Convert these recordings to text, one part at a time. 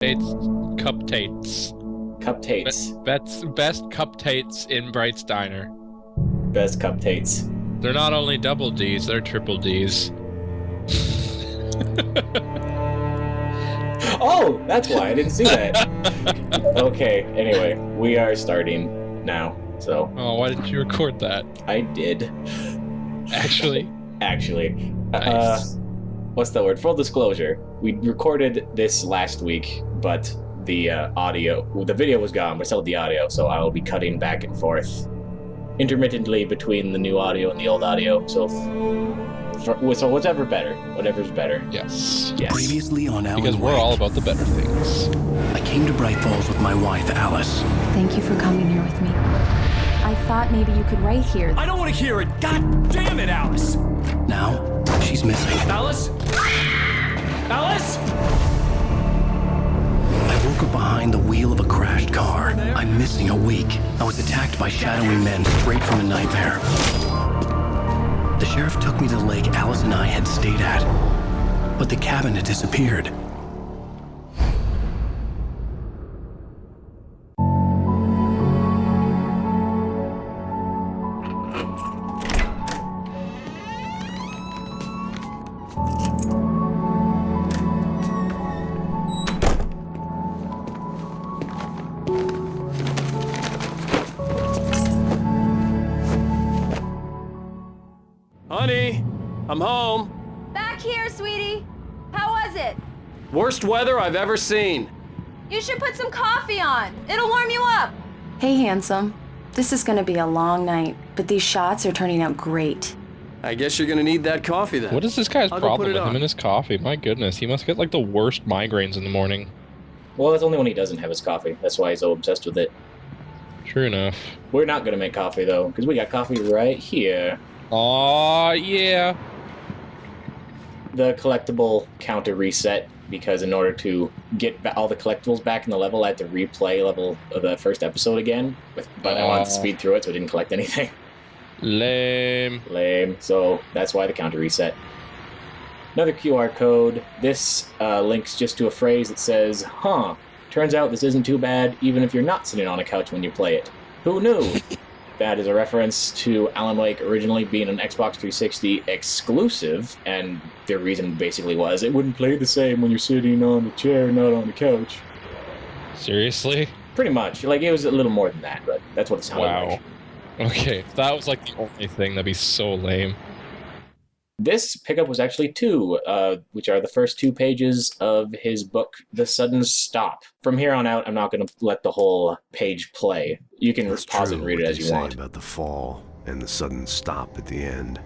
It's cuptates. Cuptates. That's best cuptates in Bright's Diner. Best cuptates. They're not only double D's, they're triple D's. Oh, that's why I didn't see that. Okay, anyway, we are starting now, so. Oh, why didn't you record that? I did. Actually? Actually. Nice. What's the word? Full disclosure. We recorded this last week, but the the video was gone, but still the audio, so I will be cutting back and forth intermittently between the new audio and the old audio, so whatever's better. Yes. Previously on Alan Because we're Wake, all about the better things. I came to Bright Falls with my wife, Alice. Thank you for coming here with me. I thought maybe you could write here. I don't want to hear it! God damn it, Alice! Now, she's missing. Alice? Alice? I woke up behind the wheel of a crashed car. I'm missing a week. I was attacked by shadowy men straight from a nightmare. The sheriff took me to the lake Alice and I had stayed at, but the cabin had disappeared. Honey, I'm home. Back here, sweetie. How was it? Worst weather I've ever seen. You should put some coffee on. It'll warm you up. Hey, handsome. This is gonna be a long night, but these shots are turning out great. I guess you're gonna need that coffee then. What is this guy's I'll go problem put it with him on. and his coffee? My goodness, he must get like the worst migraines in the morning. Well, that's only when he doesn't have his coffee. That's why he's so obsessed with it. True enough. We're not gonna make coffee, though, because we got coffee right here. Aw, yeah. The collectible counter reset, because in order to get all the collectibles back in the level, I had to replay level of the first episode again. But I wanted to speed through it, so I didn't collect anything. Lame. Lame. So that's why the counter reset. Another QR code. This links just to a phrase that says, "Huh, turns out this isn't too bad, even if you're not sitting on a couch when you play it. Who knew?" That is a reference to Alan Wake originally being an Xbox 360 exclusive, and their reason basically was it wouldn't play the same when you're sitting on the chair, not on the couch. Seriously? Pretty much. Like, it was a little more than that, but that's what it sounded Wow. like. Okay, if that was like the only thing, that'd be so lame. This pickup was actually two, which are the first 2 pages of his book, The Sudden Stop. From here on out, I'm not going to let the whole page play. You can It's pause true and read what it as they you say want. about the fall and the sudden stop at the end.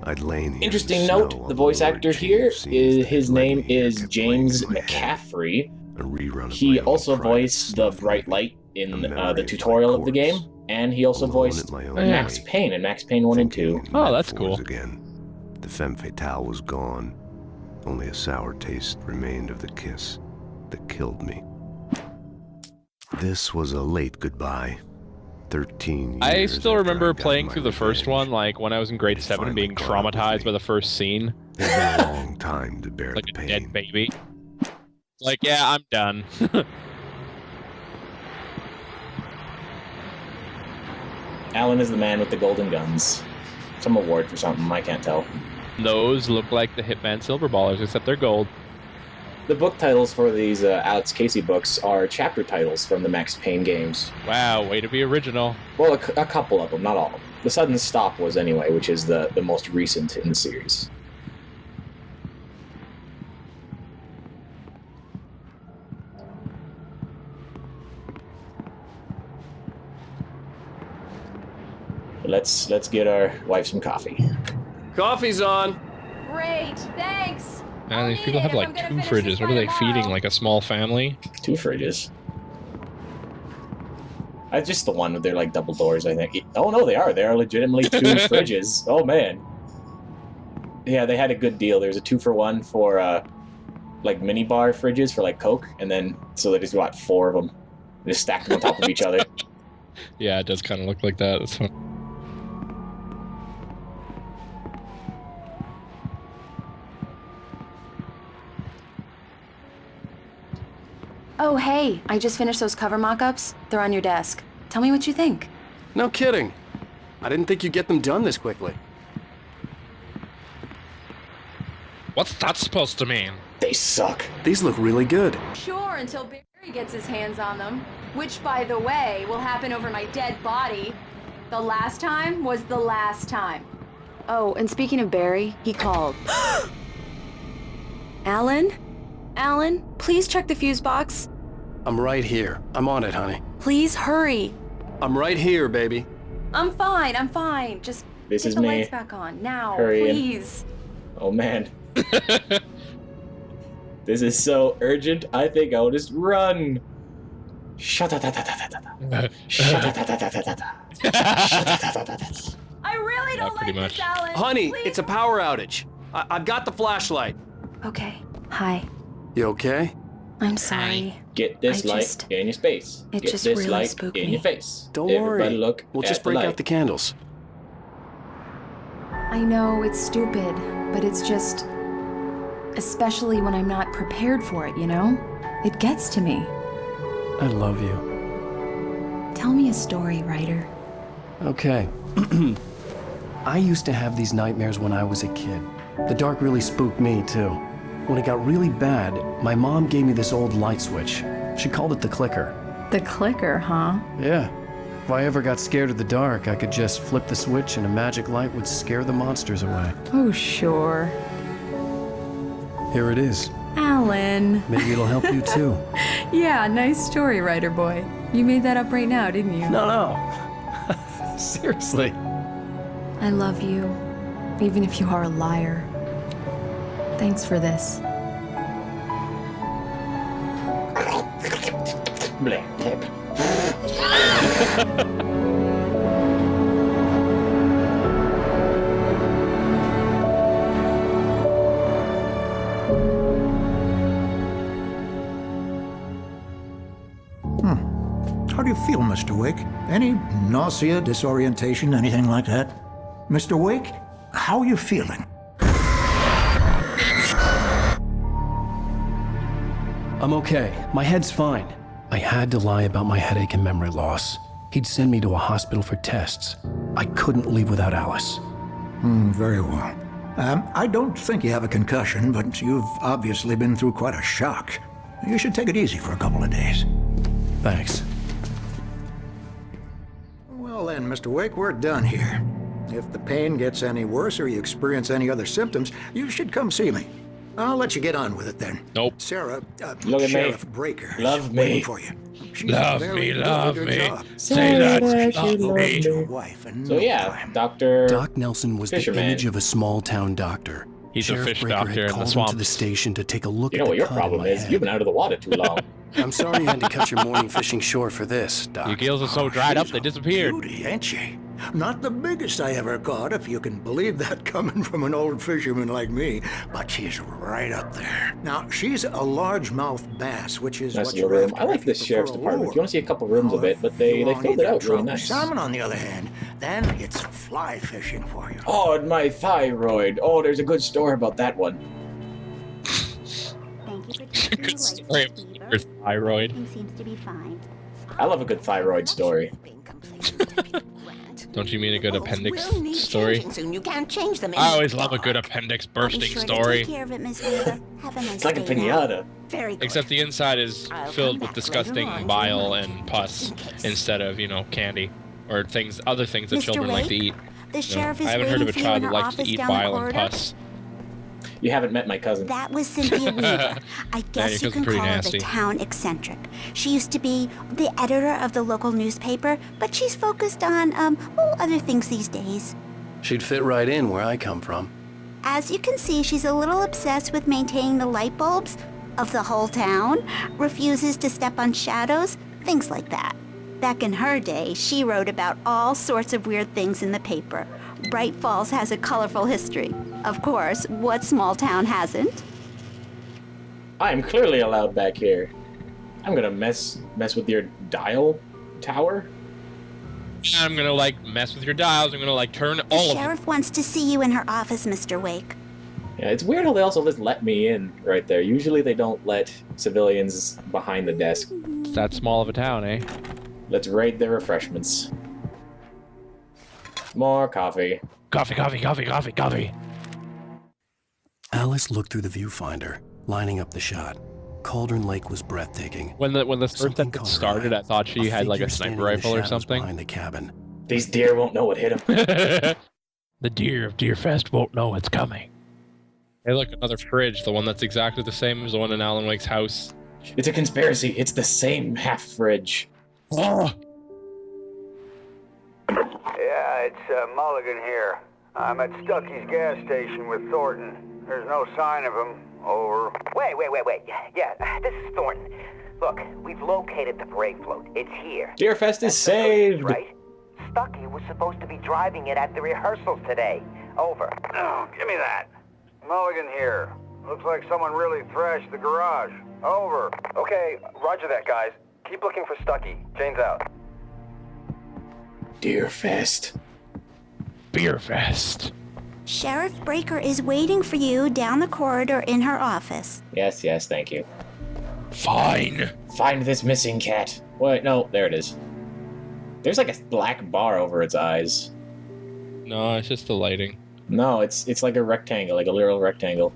I'd lain here Interesting in the note, snow the while voice Lord actor Chief here, scenes that his led name me here is kept playing James in my head. McCaffrey. A rerun of He my own also private voiced the snuff bright movie. light in A memory the of my tutorial of the game, corpse. and he also Alone voiced at my own Max way. Payne in Max Payne 1 and 2. Thinking Oh, that's metaphors cool. Again. The femme fatale was gone. Only a sour taste remained of the kiss that killed me. This was a late goodbye. 13 years I still after remember I'd gotten playing my through the first revenge. one, like when I was in grade It 7 finally being caught up with traumatized me. by the first scene. It's been a long time to bear Like the a pain. dead baby. Like, yeah, I'm done. Alan is the man with the golden guns. Some award for something, I can't tell. Those look like the Hitman Silver Ballers, except they're gold. The book titles for these Alex Casey books are chapter titles from the Max Payne games. Wow, way to be original. Well, a couple of them, not all. The Sudden Stop was anyway, which is the most recent in the series. Let's get our wife some coffee. Coffee's on. Great, thanks. Man, I'll these need people it have if like I'm 2 gonna finish this fridges. What by are they feeding, tomorrow. like a small family? 2 fridges. Just the one with their like double doors, I think. Oh no, they are. They are legitimately 2 fridges. Oh man. Yeah, they had a good deal. There's a 2-for-1 for like mini bar fridges for like Coke, and then so they just got 4 of them. They just stacked them on top of each other. Yeah, it does kind of look like that. That's fun. Oh, hey, I just finished those cover mock-ups. They're on your desk. Tell me what you think. No kidding. I didn't think you'd get them done this quickly. What's that supposed to mean? They suck. These look really good. Sure, until Barry gets his hands on them. Which, by the way, will happen over my dead body. The last time was the last time. Oh, and speaking of Barry, he called. Alan? Alan, please check the fuse box. I'm right here. I'm on it, honey. Please hurry. I'm right here, baby. I'm fine, I'm fine. Just This get is the me. lights back on. Now, Hurrying. please. Oh man. This is so urgent. I think I'll just run. I really don't pretty like much. this, Alan. Honey, Please. it's a power outage. I've got the flashlight. Okay, hi. You okay? I'm sorry. Get this I light just- in your space. it Get just this really light spooked in me. your face. Don't Everybody worry. look We'll at just the break light. out the candles. I know it's stupid, but it's just... Especially when I'm not prepared for it, you know? It gets to me. I love you. Tell me a story, writer. Okay. I used to have these nightmares when I was a kid. The dark really spooked me, too. When it got really bad, my mom gave me this old light switch. She called it the clicker. The clicker, huh? Yeah. If I ever got scared of the dark, I could just flip the switch and a magic light would scare the monsters away. Oh, sure. Here it is. Alan. Maybe it'll help you, too. Yeah, nice story, writer boy. You made that up right now, didn't you? No. Seriously. I love you, even if you are a liar. Thanks for this. Bleh. How do you feel, Mr. Wake? Any nausea, disorientation, anything like that? Mr. Wake, how are you feeling? I'm okay. My head's fine. I had to lie about my headache and memory loss. He'd send me to a hospital for tests. I couldn't leave without Alice. Very well. I don't think you have a concussion, but you've obviously been through quite a shock. You should take it easy for a couple of days. Thanks. Well then, Mr. Wake, we're done here. If the pain gets any worse or you experience any other symptoms, you should come see me. I'll let you get on with it then. Nope. Sarah, Look at me. Sheriff Breaker, Love me. waiting for you. She's Love very me, good love at her me. job. Say that, love me. Your wife in So no yeah, time. Dr. Doc Nelson was Fisherman. the image of a small-town doctor. He's a Sheriff fish Breaker doctor had in the called him to swamps. the station to take a look You at know what the your cut in problem my is? head. You've been out of the water too long. I'm sorry you had to cut your morning fishing short for this, Doc. Your gills are so dried up She's they a disappeared. Beauty, ain't she? Not the biggest I ever caught, if you can believe that coming from an old fisherman like me, but she's right up there. Now, she's a largemouth bass, which is Nice what little you're room. after I like if this you sheriff's prefer a department. lure. You want to see a couple rooms of Now, it, but if they you wanna filled eat it that out really trout nice. Salmon, on the other hand, then it's fly fishing for you. Oh, and my thyroid. Oh, there's a good story about that one. Thank you for taking Good your story license, about Weaver. your thyroid. Everything seems to be fine. I love a good thyroid story. Don't you mean a good appendix story? Soon. You can't change them. I always love a good appendix bursting Be sure to story. take care of it, Miss Weaver. Have a nice It's like a day now. piñata. Very good. Except the inside is I'll filled come with back later disgusting on to bile remind and you, pus just in case. instead of, candy or other things that Mr. children like to Wake, eat. The sheriff I is haven't heard waiting of a for you child in that her likes to office eat down the bile and corridor. pus. You haven't met my cousin. That was Cynthia Weaver. I guess you cousin's can pretty call her nasty. the town eccentric. She used to be the editor of the local newspaper, but she's focused on, other things these days. She'd fit right in where I come from. As you can see, she's a little obsessed with maintaining the light bulbs of the whole town, refuses to step on shadows, things like that. Back in her day, she wrote about all sorts of weird things in the paper. Bright Falls has a colorful history. Of course, what small town hasn't? I am clearly allowed back here. I'm gonna mess with your dial tower. I'm gonna mess with your dials. I'm gonna turn The all of them. sheriff wants to see you in her office, Mr. Wake. Yeah, it's weird how they also just let me in right there. Usually they don't let civilians behind the desk. It's that small of a town, eh? Let's raid their refreshments. More coffee. Coffee, coffee, coffee, coffee, coffee. Alice looked through the viewfinder, lining up the shot. Cauldron Lake was breathtaking. When the search Something had caught her started, eye. I thought she had like a figure standing sniper in the rifle or shadows something. behind the cabin. These deer won't know what hit them. The deer of Deerfest won't know it's coming. Hey, look, another fridge. The one that's exactly the same as the one in Alan Wake's house. It's a conspiracy. It's the same half fridge. Oh! Yeah, it's Mulligan here. I'm at Stucky's gas station with Thornton. There's no sign of him. Over. Wait. Yeah, this is Thornton. Look, we've located the parade float. It's here. Deerfest is saved. Right? Stucky was supposed to be driving it at the rehearsals today. Over. Oh, give me that. Mulligan here. Looks like someone really thrashed the garage. Over. Okay, roger that, guys. Keep looking for Stucky. Jane's out. Deerfest. Beerfest. Sheriff Breaker is waiting for you down the corridor in her office. Yes, thank you. Fine. Find this missing cat. Wait, no, there it is. There's like a black bar over its eyes. No, it's just the lighting. No, it's like a rectangle, like a literal rectangle.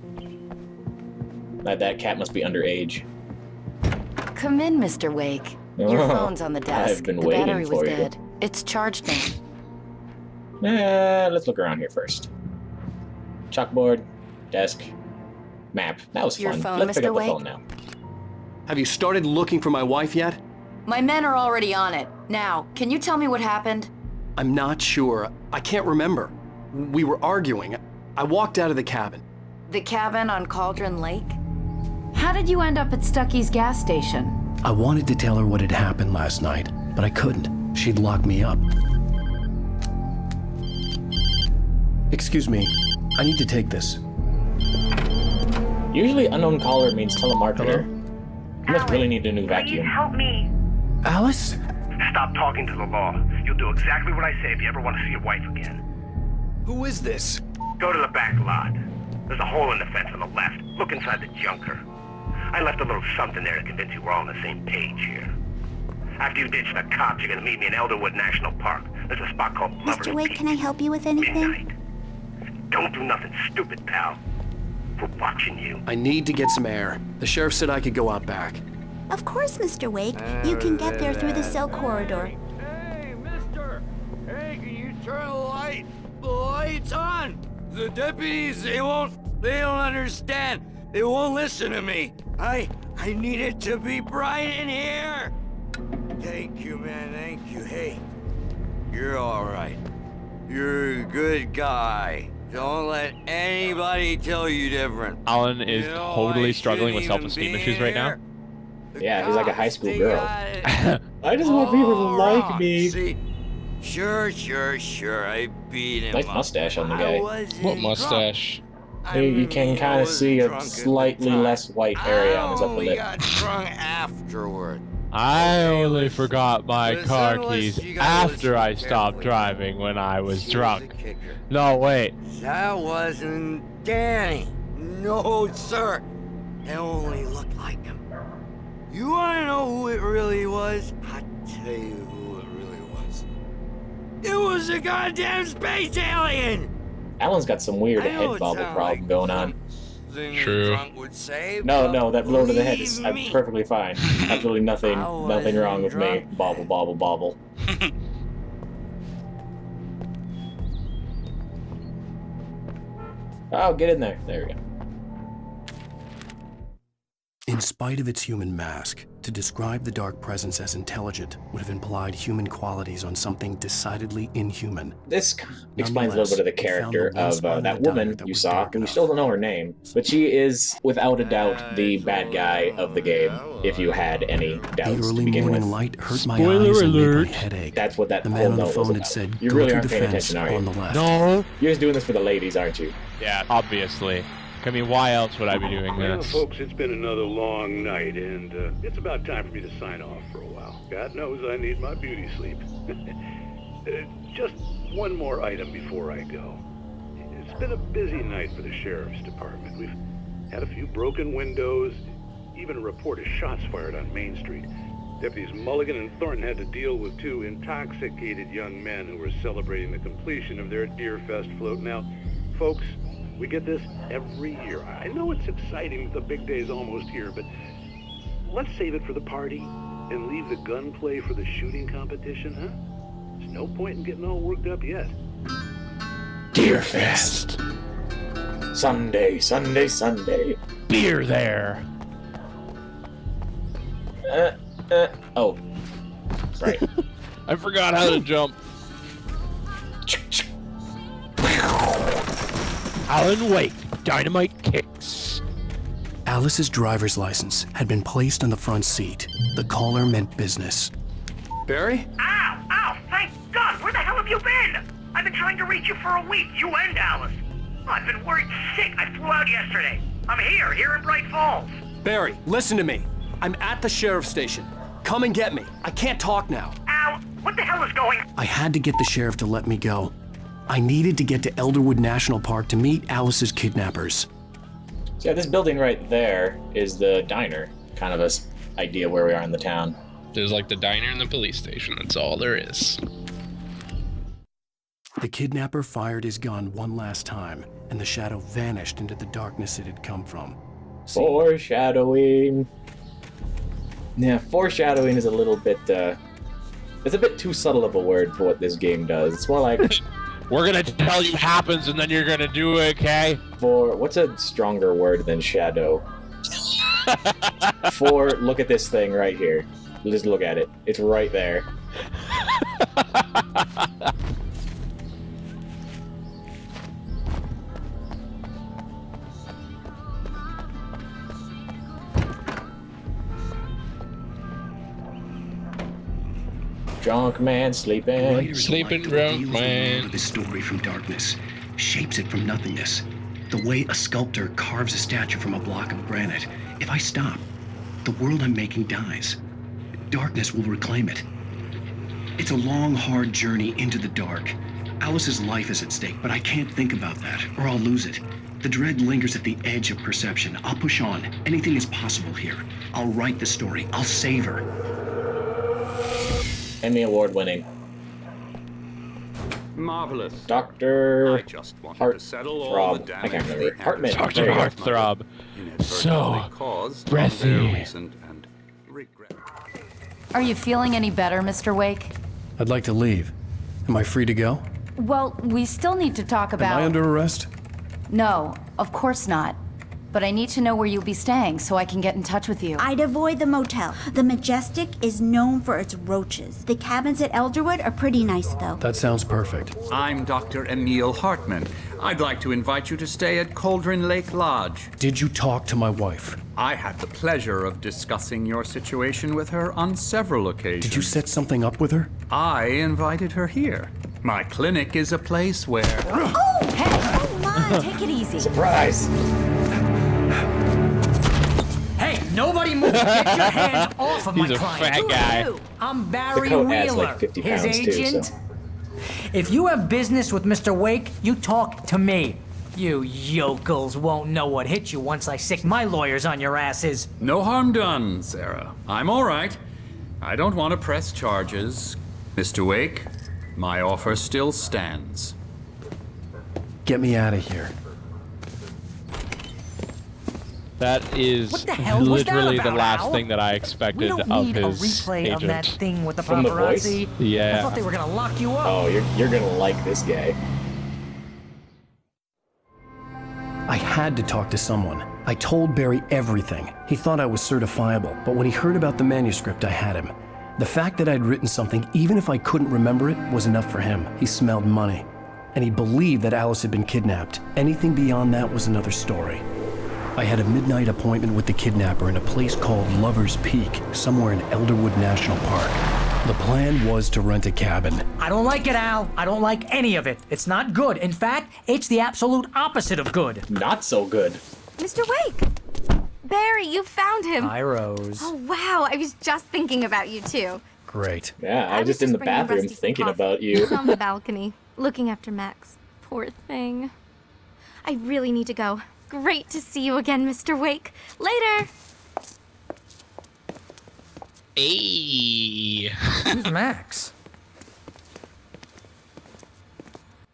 That cat must be underage. Come in, Mr. Wake. Your phone's on the desk. I've been the waiting battery was for you. dead. It's charged Eh, now. let's look around here first. Chalkboard, desk, map. That was Your fun. phone, Let's pick Mr. up the Wake? phone now. Have you started looking for my wife yet? My men are already on it. Now, can you tell me what happened? I'm not sure. I can't remember. We were arguing. I walked out of the cabin. The cabin on Cauldron Lake? How did you end up at Stucky's gas station? I wanted to tell her what had happened last night, but I couldn't. She'd locked me up. Excuse me. I need to take this. Usually unknown caller means telemarketer. Hello? You must really need a new vacuum. Help me. Alice? Stop talking to the law. You'll do exactly what I say if you ever want to see your wife again. Who is this? Go to the back lot. There's a hole in the fence on the left. Look inside the junker. I left a little something there to convince you we're all on the same page here. After you ditch the cops, you're gonna meet me in Elderwood National Park. There's a spot called Lover's Mr. Wake, Peak. can I help you with anything? Midnight. Don't do nothing stupid, pal. We're watching you. I need to get some air. The sheriff said I could go out back. Of course, Mr. Wake. You can get there through the cell corridor. Hey, mister! Hey, can you turn the light? The light's on! The deputies, they don't understand. They won't listen to me. I need it to be bright in here. Thank you, man, thank you. Hey, you're all right. You're a good guy. Don't let anybody tell you different. Alan is You know, totally I struggling with shouldn't even self-esteem be issues right now. here. Yeah, he's like a high school They girl. got it I just want people to all like wrong. me. See, sure, I beat him Nice up. mustache on the I guy. wasn't What drunk. mustache? You can kind of see a slightly less white area on his upper I only lip. got drunk afterward. I only listen. forgot my Listen, car listen, keys you gotta after listen I stopped carefully. driving when I was Here's the drunk. kicker. No, wait. That wasn't Danny. No, sir. It only looked like him. You wanna know who it really was? I'll tell you who it really was. It was a goddamn space alien! Alan's got some weird I know head it bobble sounds problem like going on. something True. a drunk would say, No, but that blow to the head is believe me, perfectly fine. Absolutely nothing wrong with me. drunk. Bobble, bobble, bobble. Oh, get in there. There we go. In spite of its human mask, to describe the dark presence as intelligent would have implied human qualities on something decidedly inhuman. This explains a little bit of the character of that woman you saw, and we still don't know her name, but she is, without a doubt, the bad guy of the game, if you had any The doubts to early begin morning with. light hurt my Spoiler eyes and made alert. my head ache. That's what that The whole man on the note was phone had about. said, You go really through aren't the paying fence attention, are on you? the left. No. You're just doing this for the ladies, aren't you? Yeah, obviously. I mean, why else would I be doing Well, this? folks, it's been another long night, and it's about time for me to sign off for a while. God knows I need my beauty sleep. Just one more item before I go. It's been a busy night for the sheriff's department. We've had a few broken windows, even a report of shots fired on Main Street. Deputies Mulligan and Thornton had to deal with 2 intoxicated young men who were celebrating the completion of their Deerfest float. Now, folks, we get this every year. I know it's exciting that the big day's almost here, but let's save it for the party and leave the gunplay for the shooting competition, huh? There's no point in getting all worked up yet. Deerfest. Sunday, Sunday, Sunday. Beer there. Oh. Right. I forgot how to jump. Alan Wake, dynamite kicks. Alice's driver's license had been placed on the front seat. The caller meant business. Barry? Ow! Ow! Thank God! Where the hell have you been? I've been trying to reach you for a week, you and Alice. I've been worried sick. I flew out yesterday. I'm here in Bright Falls. Barry, listen to me. I'm at the sheriff's station. Come and get me. I can't talk now. Ow! What the hell is going on? I had to get the sheriff to let me go. I needed to get to Elderwood National Park to meet Alice's kidnappers. So yeah, this building right there is the diner. Kind of a idea where we are in the town. There's like the diner and the police station. That's all there is. The kidnapper fired his gun one last time, and the shadow vanished into the darkness it had come from. Foreshadowing. Yeah, foreshadowing is a little bit, it's a bit too subtle of a word for what this game does. It's more like... We're gonna tell you happens and then you're gonna do it, okay? What's a stronger word than shadow? Look at this thing right here. Just look at it. It's right there. Drunk man sleeping. Sleeping drunk man. This story from darkness shapes it from nothingness. The way a sculptor carves a statue from a block of granite. If I stop, the world I'm making dies. Darkness will reclaim it. It's a long, hard journey into the dark. Alice's life is at stake, but I can't think about that, or I'll lose it. The dread lingers at the edge of perception. I'll push on. Anything is possible here. I'll write the story. I'll save her. Emmy Award winning. Marvelous. Dr. I just wanted to settle all the damage. I can't remember. Hartman. Dr. Heartthrob. So breathy. Are you feeling any better, Mr. Wake? I'd like to leave. Am I free to go? Well, we still need to talk about... Am I under arrest? No, of course not. But I need to know where you'll be staying so I can get in touch with you. I'd avoid the motel. The Majestic is known for its roaches. The cabins at Elderwood are pretty nice, though. That sounds perfect. I'm Dr. Emil Hartman. I'd like to invite you to stay at Cauldron Lake Lodge. Did you talk to my wife? I had the pleasure of discussing your situation with her on several occasions. Did you set something up with her? I invited her here. My clinic is a place where... Oh, hey! Oh, my! Take it easy. Surprise! Hey, nobody move! Get your hands off of my client. He's a fat guy. I'm Barry the coat Wheeler, adds like 50 his pounds agent. Too, so. If you have business with Mr. Wake, you talk to me. You yokels won't know what hit you once I sick my lawyers on your asses. No harm done, Sarah. I'm all right. I don't want to press charges. Mr. Wake, my offer still stands. Get me out of here. That is What the hell was literally that the about, last Al? thing that I We expected don't of need his a replay agent. of that thing with the From the voice? paparazzi. Yeah. I thought they were gonna lock you up. Oh, you're gonna like this guy. I had to talk to someone. I told Barry everything. He thought I was certifiable, but when he heard about the manuscript, I had him. The fact that I'd written something, even if I couldn't remember it, was enough for him. He smelled money. And he believed that Alice had been kidnapped. Anything beyond that was another story. I had a midnight appointment with the kidnapper in a place called Lover's Peak, somewhere in Elderwood National Park. The plan was to rent a cabin. I don't like it, Al. I don't like any of it. It's not good. In fact, it's the absolute opposite of good. Not so good. Mr. Wake! Barry, you found him! Hi, Rose. Oh, wow. I was just thinking about you, too. Great. Yeah, I was just in the bringing bathroom Rusty some thinking coffee. about you. He's on the balcony, looking after Max. Poor thing. I really need to go. Great to see you again, Mr. Wake. Later! Hey. Who's Max?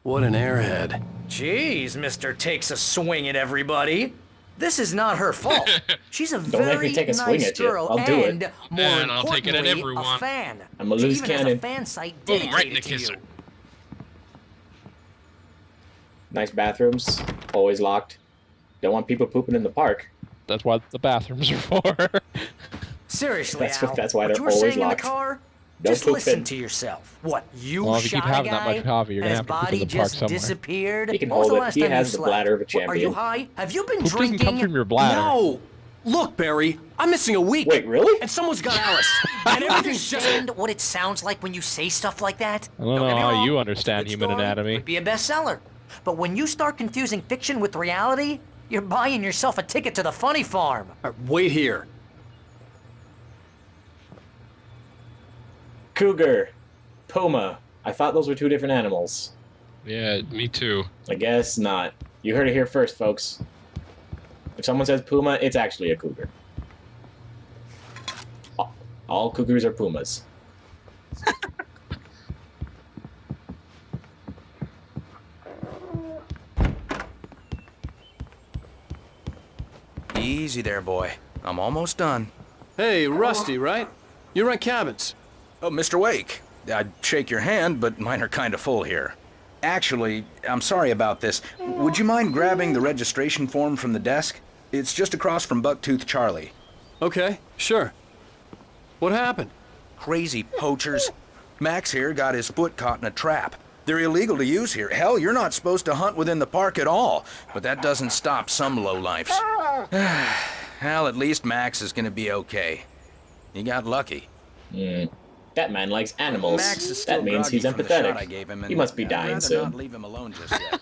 What an airhead. Jeez, Mr. Takes a swing at everybody. This is not her fault. She's a Don't make very me take a nice swing at you. girl I'll do it. and, more And I'll take it at importantly, everyone. a fan. I'm a She loose even has cannon. a fan site Boom, dedicated right in the to kisser. you. Nice bathrooms, always locked. Don't want people pooping in the park. That's what the bathrooms are for. Seriously, That's Al, that's why what they're you were always saying locked. in the car? Don't Just poop listen in. to yourself. What, you Well, if you shot keep having a that guy much coffee, you're and gonna his have to poop in body the park just somewhere. disappeared? He can When was hold the it. last He time has you the slept? bladder of a What, are you champion. high? Have you been Poop doesn't drinking? come from your bladder. No! Look, Barry, I'm missing a week. Wait, really? And someone's got Alice. And everything's just what it sounds like when you say stuff like that. I don't know get me how wrong, you it's a understand good human story, anatomy. Could be a bestseller. But when you start confusing fiction with reality, you're buying yourself a ticket to the funny farm. Wait here. Cougar, puma. I thought those were two different animals. Yeah, me too. I guess not. You heard it here first, folks. If someone says puma, it's actually a cougar. All cougars are pumas. Easy there, boy. I'm almost done. Hey, Rusty, right? You rent cabins. Oh, Mr. Wake. I'd shake your hand, but mine are kind of full here. Actually, I'm sorry about this. Would you mind grabbing the registration form from the desk? It's just across from Bucktooth Charlie. Okay, sure. What happened? Crazy poachers. Max here got his foot caught in a trap. They're illegal to use here. Hell, you're not supposed to hunt within the park at all. But that doesn't stop some lowlifes. Well, at least Max is gonna be okay. He got lucky. That man likes animals. Max is still That means he's groggy from the shot I empathetic. gave him, He and must be I'd dying rather soon. not leave him alone just yet.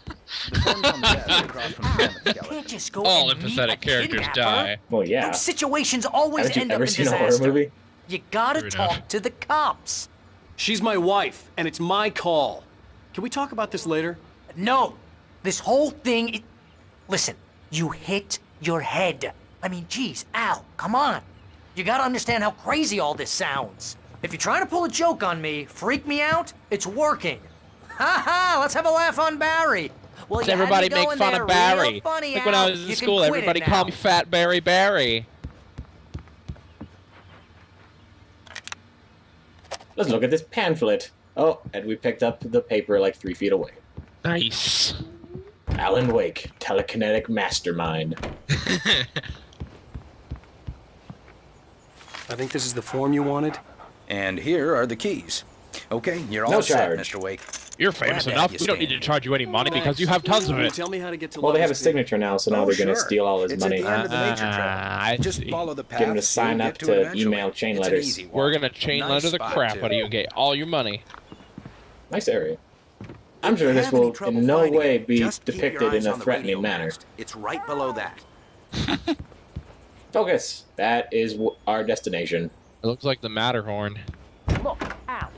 The form's on the desk across from the mammoth skeleton. Can't just go All and meet empathetic a characters kidnapper. die. Well, yeah. Those situations always Haven't you end up ever in seen a disaster. horror movie? You gotta True talk enough. to the cops. She's my wife, and it's my call. Can we talk about this later? No, this whole thing. Listen, you hit your head. I mean, geez, Al, come on. You gotta understand how crazy all this sounds. If you're trying to pull a joke on me, freak me out, it's working. Ha ha! Let's have a laugh on Barry. Well, Does you had everybody me make going fun there of Barry? real funny, Like when Al. I was in You can school, quit everybody it called now. me Fat Barry Barry. Let's look at this pamphlet. Oh, and we picked up the paper like 3 feet away. Nice. Alan Wake, telekinetic mastermind. I think this is the form you wanted. And here are the keys. Okay, you're all No set, charge. Mr. Wake. You're famous Glad to enough. have you We don't need to charge you any money because you have tons of it. Tell me how to get to Well, they have a Lover's Peak. signature now, so now Oh, they're going to sure. steal all his It's money. at the end of the nature trail. I Just see. follow the path. Get him to sign you'll up get to it to eventually. email chain It's an letters. easy walk. We're gonna chain Nice letter the spot, crap too. out of you and get all your money. Nice area. I'm If sure you this have any will trouble in no finding way it, be just keep your depicted eyes in a on the threatening radio manner. mast. It's right below that. Focus. That is our destination. It looks like the Matterhorn. Look, Al,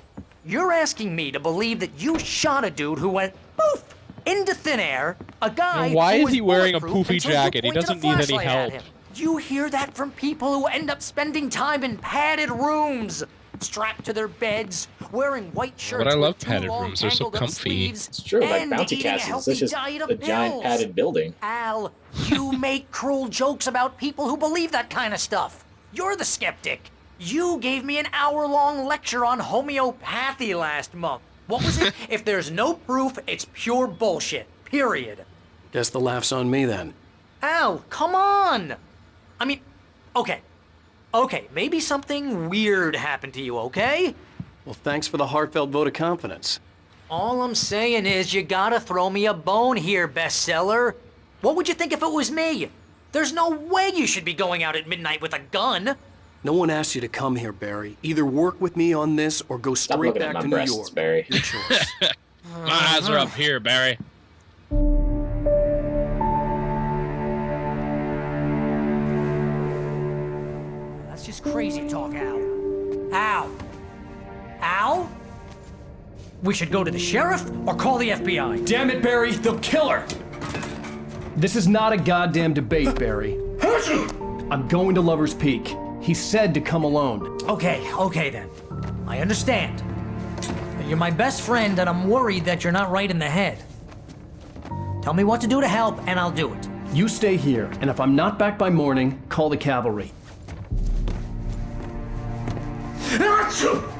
you're asking me to believe that you shot a dude who went poof into thin air, a guy Now, why who is was he wearing a bulletproof poofy until you jacket? He pointed a doesn't need any flashlight at help. him. You hear that from people who end up spending time in padded rooms, strapped to their beds, wearing white shirts But I love with too padded long rooms. They're so tangled-up comfy. sleeves, It's true, like and bouncy eating a castles. healthy It's just diet of a giant pills. padded building. Al, you make cruel jokes about people who believe that kind of stuff. You're the skeptic. You gave me an hour-long lecture on homeopathy last month. What was it? If there's no proof, it's pure bullshit. Period. Guess the laugh's on me then. Al, come on! I mean, okay. Okay, maybe something weird happened to you, okay? Well, thanks for the heartfelt vote of confidence. All I'm saying is you gotta throw me a bone here, bestseller. What would you think if it was me? There's no way you should be going out at midnight with a gun. No one asked you to come here, Barry. Either work with me on this or go Stop straight looking at back my to New breasts, York. Barry. Your choice. My eyes are up here, Barry. That's just crazy talk, Al. Al? Al? We should go to the sheriff or call the FBI. Damn it, Barry, they'll kill her! This is not a goddamn debate, Barry. I'm going to Lover's Peak. He said to come alone. Okay then. I understand. You're my best friend, and I'm worried that you're not right in the head. Tell me what to do to help, and I'll do it. You stay here, and if I'm not back by morning, call the cavalry. Achoo!